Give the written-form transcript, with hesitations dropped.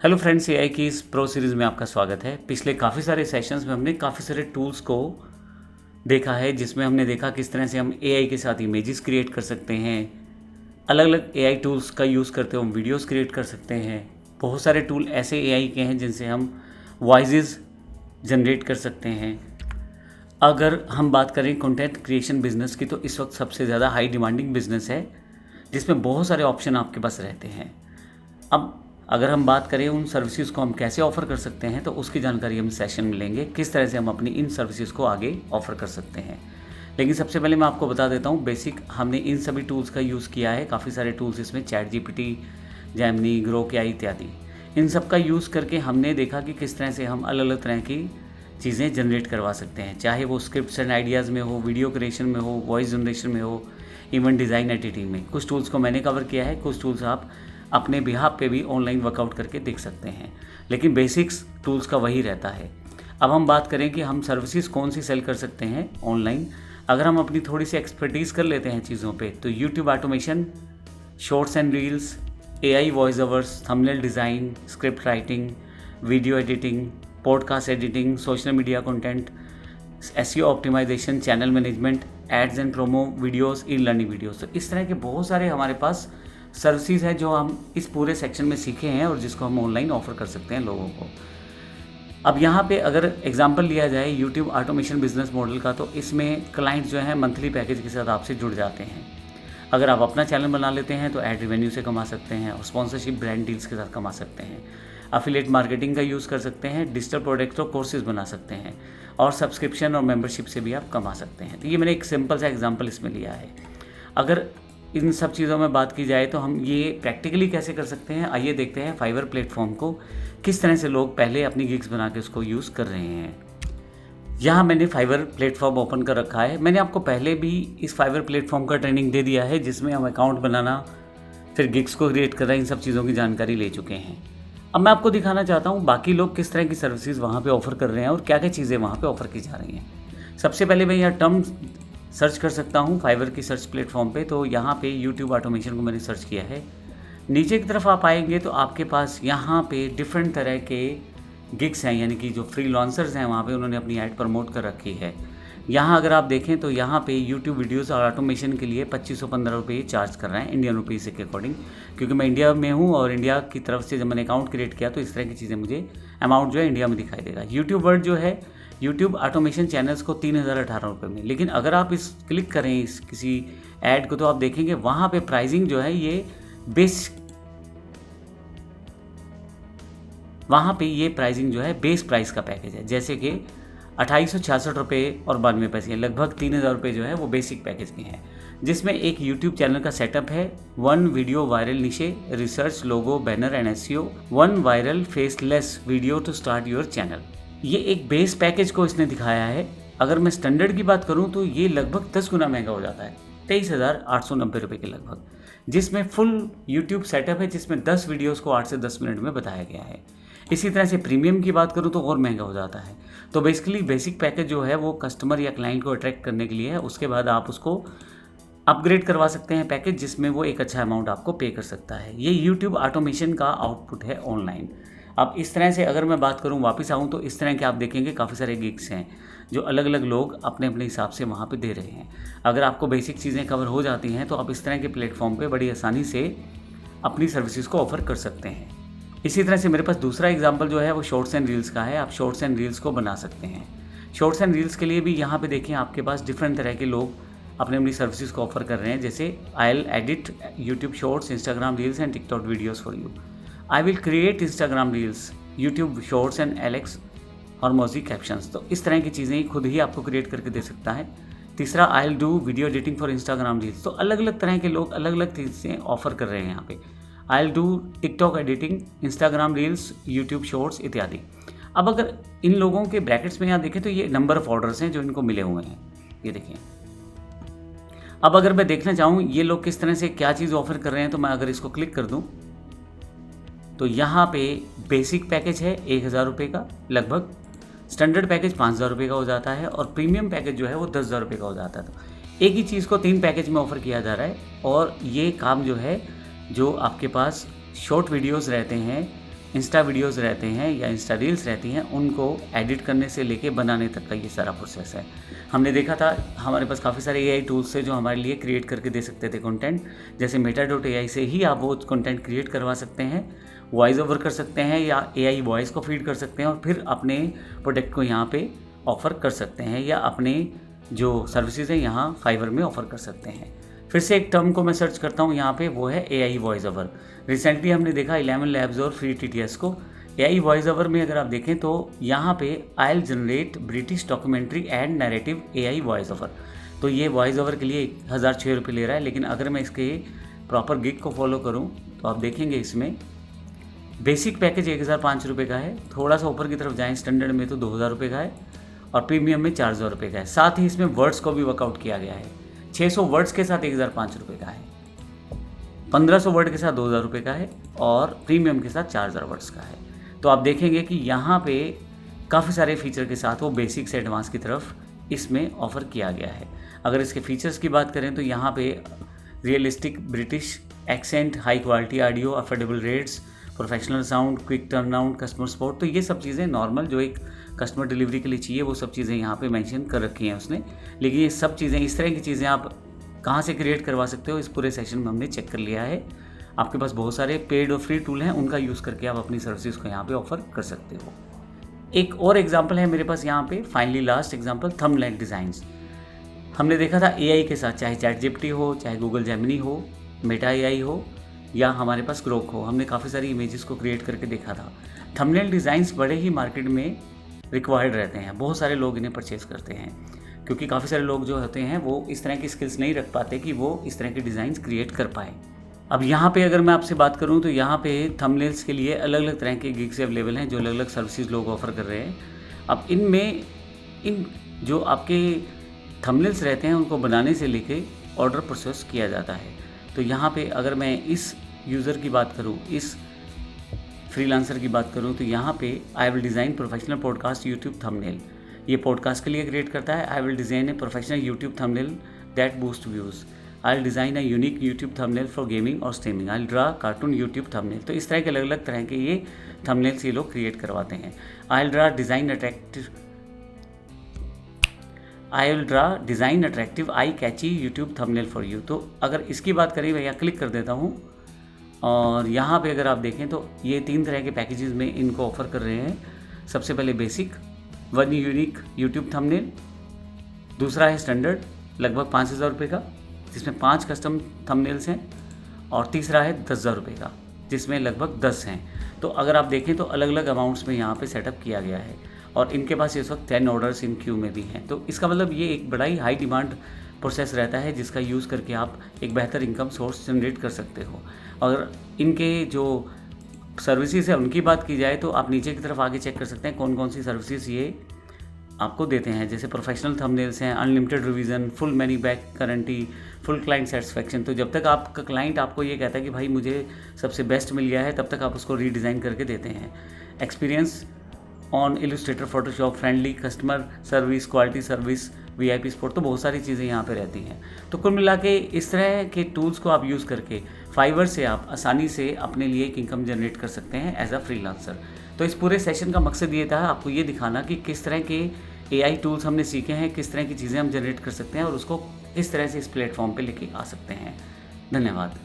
Hello friends, AI की इस pro series में आपका स्वागत है। पिछले काफ़ी सारे सेशंस में हमने काफ़ी सारे टूल्स को देखा है, जिसमें हमने देखा किस तरह से हम एआई के साथ इमेजेस क्रिएट कर सकते हैं। अलग अलग एआई टूल्स का यूज़ करते हुए हम वीडियोस क्रिएट कर सकते हैं। बहुत सारे टूल ऐसे एआई के हैं जिनसे हम वॉइसेस जनरेट कर सकते हैं। अगर हम बात करें कंटेंट क्रिएशन बिजनेस की, तो इस वक्त सबसे ज़्यादा हाई डिमांडिंग बिजनेस है, जिसमें बहुत सारे ऑप्शन आपके पास रहते हैं। अब अगर हम बात करें उन सर्विसेज को हम कैसे ऑफ़र कर सकते हैं, तो उसकी जानकारी हम सेशन में लेंगे, किस तरह से हम अपनी इन सर्विसेज को आगे ऑफ़र कर सकते हैं। लेकिन सबसे पहले मैं आपको बता देता हूँ बेसिक हमने इन सभी टूल्स का यूज़ किया है। काफ़ी सारे टूल्स इसमें chat GPT, Gemini, Grok AI इत्यादि, इन सब का यूज़ करके हमने देखा कि किस तरह से हम अलग अलग तरह की चीज़ें जनरेट करवा सकते हैं, चाहे वो स्क्रिप्ट्स एंड आइडियाज़ में हो, वीडियो क्रिएशन में हो, वॉइस जनरेशन में हो, इवन डिज़ाइन एडिटिंग में। कुछ टूल्स को मैंने कवर किया है, कुछ टूल्स आप अपने बिहाफ पे भी ऑनलाइन वर्कआउट करके देख सकते हैं, लेकिन बेसिक्स टूल्स का वही रहता है। अब हम बात करें कि हम सर्विसेज कौन सी सेल कर सकते हैं ऑनलाइन। अगर हम अपनी थोड़ी सी एक्सपर्टीज़ कर लेते हैं चीज़ों पे, तो YouTube automation, shorts and reels, AI voice overs, thumbnail design, script writing, video editing, podcast editing, social media content, SEO optimisation, channel management, ads and promo videos, e learning videos. तो इस तरह के बहुत सारे हमारे पास सर्विसेज है जो हम इस पूरे सेक्शन में सीखे हैं और जिसको हम ऑनलाइन ऑफर कर सकते हैं लोगों को। अब यहाँ पे अगर एग्जांपल लिया जाए यूट्यूब ऑटोमेशन बिजनेस मॉडल का, तो इसमें क्लाइंट जो है मंथली पैकेज के साथ आपसे जुड़ जाते हैं। अगर आप अपना चैनल बना लेते हैं तो ऐड रेवेन्यू से कमा सकते हैं और स्पॉन्सरशिप ब्रांड डील्स के साथ कमा सकते हैं। अफिलिएट मार्केटिंग का यूज़ कर सकते हैं, डिजिटल प्रोडक्ट्स और कोर्सेज बना सकते हैं, और सब्सक्रिप्शन और मेंबरशिप से भी आप कमा सकते हैं। तो ये मैंने एक सिंपल सा एग्जांपल इसमें लिया है। अगर इन सब चीज़ों में बात की जाए तो हम ये प्रैक्टिकली कैसे कर सकते हैं, आइए देखते हैं फाइवर प्लेटफॉर्म को किस तरह से लोग पहले अपनी गिग्स बना के उसको यूज़ कर रहे हैं। यहाँ मैंने फाइवर प्लेटफॉर्म ओपन कर रखा है। मैंने आपको पहले भी इस फाइवर प्लेटफॉर्म का ट्रेनिंग दे दिया है, जिसमें हम अकाउंट बनाना, फिर गिग्स को क्रिएट करना, इन सब चीज़ों की जानकारी ले चुके हैं। अब मैं आपको दिखाना चाहता हूँ बाकी लोग किस तरह की सर्विसेज वहाँ पे ऑफ़र कर रहे हैं और क्या क्या चीज़ें वहाँ पे ऑफ़र की जा रही हैं। सबसे पहले मैं यहाँ टर्म सर्च कर सकता हूँ फाइवर की सर्च प्लेटफॉर्म पे। तो यहाँ पे यूट्यूब ऑटोमेशन को मैंने सर्च किया है। नीचे की तरफ आप आएंगे तो आपके पास यहाँ पे डिफरेंट तरह के गिग्स हैं, यानी कि जो फ्रीलांसर्स हैं वहाँ पे उन्होंने अपनी ऐड प्रमोट कर रखी है। यहाँ अगर आप देखें तो यहाँ पे यूट्यूब वीडियोस और ऑटोमेशन के लिए 2515 रुपये चार्ज कर रहे हैं इंडियन रुपीज़ के अकॉर्डिंग, क्योंकि मैं इंडिया में हूँ और इंडिया की तरफ से जब मैंने अकाउंट क्रिएट किया तो इस तरह की चीज़ें मुझे अमाउंट जो है इंडिया में दिखाई देगा। यूट्यूब वर्ल्ड जो है यूट्यूब ऑटोमेशन चैनल्स को 3018 रुपये में, लेकिन अगर आप इस क्लिक करें इस किसी ऐड को तो आप देखेंगे वहाँ पे प्राइसिंग जो है ये प्राइसिंग जो है बेस प्राइस का पैकेज है, जैसे कि 2866 रुपये और 92 पैसे, लगभग 3000 रुपये जो है वो बेसिक पैकेज के हैं, जिसमें एक यूट्यूब चैनल का सेटअप है, 1 video viral niche, research, logo, banner and SEO, 1 viral faceless video to start your channel. ये एक बेस पैकेज को इसने दिखाया है। अगर मैं स्टैंडर्ड की बात करूं तो ये लगभग 10 गुना महंगा हो जाता है, 23,890 रुपये के लगभग, जिसमें फुल यूट्यूब सेटअप है, जिसमें 10 वीडियोस को 8 से 10 मिनट में बताया गया है। इसी तरह से प्रीमियम की बात करूं तो और महंगा हो जाता है। तो बेसिकली बेसिक पैकेज जो है वो कस्टमर या क्लाइंट को अट्रैक्ट करने के लिए है, उसके बाद आप उसको अपग्रेड करवा सकते हैं पैकेज, जिसमें वो एक अच्छा अमाउंट आपको पे कर सकता है। ये यूट्यूब ऑटोमेशन का आउटपुट है ऑनलाइन। अब इस तरह से अगर मैं बात करूं, वापस आऊं तो इस तरह के आप देखेंगे काफ़ी सारे गिग्स हैं जो अलग अलग लोग अपने अपने हिसाब से वहाँ पे दे रहे हैं। अगर आपको बेसिक चीज़ें कवर हो जाती हैं तो आप इस तरह के प्लेटफॉर्म पे बड़ी आसानी से अपनी सर्विसेज को ऑफर कर सकते हैं। इसी तरह से मेरे पास दूसरा एग्जाम्पल जो है वो शॉर्ट्स एंड रील्स का है। आप शॉर्ट्स एंड रील्स को बना सकते हैं। शॉर्ट्स एंड रील्स के लिए भी यहाँ पर देखें आपके पास डिफरेंट तरह के लोग अपने अपनी सर्विसेज को ऑफर कर रहे हैं, जैसे I will edit YouTube shorts, Instagram reels and TikTok videos for you, I will create Instagram reels, YouTube shorts and Alex Hormozi captions. तो इस तरह की चीज़ें खुद ही आपको क्रिएट करके दे सकता है। तीसरा, I will do video editing for Instagram reels. तो अलग अलग तरह के लोग अलग अलग चीज़ें ऑफर कर रहे हैं यहाँ पे। I will do TikTok editing, Instagram reels, YouTube shorts इत्यादि। अब अगर इन लोगों के ब्रैकेट्स में यहाँ देखें तो ये नंबर ऑफ ऑर्डर्स हैं जो इनको मिले हुए हैं, ये देखें। अब अगर मैं देखना चाहूँ ये लोग किस तरह से क्या चीज़ ऑफर कर रहे हैं, तो मैं अगर इसको क्लिक कर दूँ तो यहाँ पे बेसिक पैकेज है 1000 रुपये का लगभग, स्टैंडर्ड पैकेज 5000 रुपये का हो जाता है और प्रीमियम पैकेज जो है वो 10,000 रुपये का हो जाता है। तो एक ही चीज़ को 3 पैकेज में ऑफ़र किया जा रहा है। और ये काम जो है, जो आपके पास शॉर्ट वीडियोस रहते हैं इंस्टा वीडियोस रहते हैं या इंस्टा रील्स रहती हैं, उनको एडिट करने से लेके बनाने तक का ये सारा प्रोसेस है। हमने देखा था हमारे पास काफ़ी सारे एआई टूल्स थे जो हमारे लिए क्रिएट करके दे सकते थे कंटेंट, जैसे Meta.ai से ही आप वो कंटेंट क्रिएट करवा सकते हैं, वॉइस ओवर कर सकते हैं या एआई वॉइस को फीड कर सकते हैं और फिर अपने प्रोडक्ट को यहाँ पे ऑफ़र कर सकते हैं या अपने जो सर्विसेज हैं यहाँ फाइवर में ऑफ़र कर सकते हैं। फिर से एक टर्म को मैं सर्च करता हूँ यहाँ पे, वो है एआई वॉइस ओवर। रिसेंटली हमने देखा 11 लैब्स और फ्री TTS को। एआई वॉइस ओवर में अगर आप देखें तो यहाँ पे I will generate British documentary and narrative AI voice over. तो ये वॉइस ओवर के लिए 1006 रुपये ले रहा है, लेकिन अगर मैं इसके प्रॉपर गिग को फॉलो करूँ तो आप देखेंगे इसमें बेसिक पैकेज 1005 रुपये का है, थोड़ा सा ऊपर की तरफ जाएँ स्टैंडर्ड में तो 2000 रुपये का है और प्रीमियम में 4000 रुपये का है। साथ ही इसमें वर्ड्स को भी वर्कआउट किया गया है। 600 वर्ड्स के साथ 1005 रुपये का है, 1500 वर्ड के साथ 2000 रुपये का है और प्रीमियम के साथ 4000 वर्ड्स का है। तो आप देखेंगे कि यहाँ पे काफ़ी सारे फीचर के साथ वो बेसिक से एडवांस की तरफ इसमें ऑफ़र किया गया है। अगर इसके फीचर्स की बात करें तो यहाँ पे realistic British accent, high quality audio, affordable rates, professional sound, quick turn around, customer support, तो ये सब चीज़ें नॉर्मल जो एक कस्टमर डिलीवरी के लिए चाहिए वो सब चीज़ें यहाँ पे मेंशन कर रखी हैं उसने। लेकिन ये सब चीज़ें, इस तरह की चीज़ें आप कहाँ से क्रिएट करवा सकते हो, इस पूरे सेशन में हमने चेक कर लिया है। आपके पास बहुत सारे पेड और फ्री टूल हैं, उनका यूज़ करके आप अपनी सर्विसेज को यहाँ पे ऑफर कर सकते हो। एक और एग्जांपल है मेरे पास यहाँ पे, finally last example, thumbnail designs. हमने देखा था एआई के साथ, चाहे ChatGPT हो, चाहे गूगल जेमिनी हो, मेटा एआई हो या हमारे पास ग्रोक हो, हमने काफ़ी सारी इमेजेस को क्रिएट करके देखा था। थंबनेल डिज़ाइंस बड़े ही मार्केट में रिक्वायर्ड रहते हैं, बहुत सारे लोग इन्हें परचेज़ करते हैं क्योंकि काफ़ी सारे लोग जो होते हैं वो इस तरह की स्किल्स नहीं रख पाते कि वो इस तरह के डिज़ाइंस क्रिएट कर पाए। अब यहाँ पे अगर मैं आपसे बात करूँ तो यहाँ पे थंबनेल्स के लिए अलग अलग तरह के गिग्स अवेलेबल हैं जो अलग अलग सर्विसेज लोग ऑफ़र कर रहे हैं। अब इनमें इन जो आपके थंबनेल्स रहते हैं उनको बनाने से लेके ऑर्डर प्रोसेस किया जाता है। तो यहाँ पे अगर मैं इस यूज़र की बात करूँ, इस फ्रीलांसर की बात करूँ, तो यहाँ पे I will design professional podcast YouTube thumbnail, ये पॉडकास्ट के लिए क्रिएट करता है। I will design a professional YouTube thumbnail that boost views, I will design a unique YouTube thumbnail for gaming और streaming, I will draw cartoon YouTube thumbnail. तो इस तरह के अलग अलग तरह के ये थंबनेल्स ये लोग क्रिएट करवाते हैं। I will draw design attractive eye catchy YouTube thumbnail for you. तो अगर इसकी बात करें, मैं यहाँ क्लिक कर देता हूँ और यहाँ पे अगर आप देखें तो ये 3 तरह के पैकेजेस में इनको ऑफ़र कर रहे हैं। सबसे पहले बेसिक 1 यूनिक यूट्यूब थंबनेल, दूसरा है स्टैंडर्ड लगभग 5000 रुपये का जिसमें 5 कस्टम थंबनेल्स हैं, और तीसरा है 10,000 रुपये का जिसमें लगभग 10 हैं। तो अगर आप देखें तो अलग अलग अमाउंट्स में यहाँ पे सेटअप किया गया है और इनके पास इस वक्त 10 ऑर्डर्स इन क्यू में भी हैं। तो इसका मतलब ये एक बड़ा ही हाई डिमांड प्रोसेस रहता है जिसका यूज़ करके आप एक बेहतर इनकम सोर्स जनरेट कर सकते हो। अगर इनके जो सर्विसेज है उनकी बात की जाए तो आप नीचे की तरफ आगे चेक कर सकते हैं कौन कौन सी सर्विसेज ये आपको देते हैं, जैसे प्रोफेशनल थंबनेल्स हैं, unlimited revision, full money back guarantee, full client satisfaction. तो जब तक आपका क्लाइंट आपको ये कहता है कि भाई मुझे सबसे बेस्ट मिल गया है, तब तक आप उसको रीडिज़ाइन करके देते हैं। Experience on Illustrator, Photoshop, friendly customer service, quality service, VIP support, तो बहुत सारी चीज़ें यहाँ पे रहती हैं। तो कुल मिला के इस तरह के टूल्स को आप यूज़ करके फाइवर से आप आसानी से अपने लिए एक इनकम जनरेट कर सकते हैं एज अ फ्रीलांसर। तो इस पूरे सेशन का मकसद ये था आपको ये दिखाना कि किस तरह के AI टूल्स हमने सीखे हैं, किस तरह की चीज़ें हम जनरेट कर सकते हैं और उसको किस तरह से इस प्लेटफॉर्म पे लेके आ सकते हैं। धन्यवाद।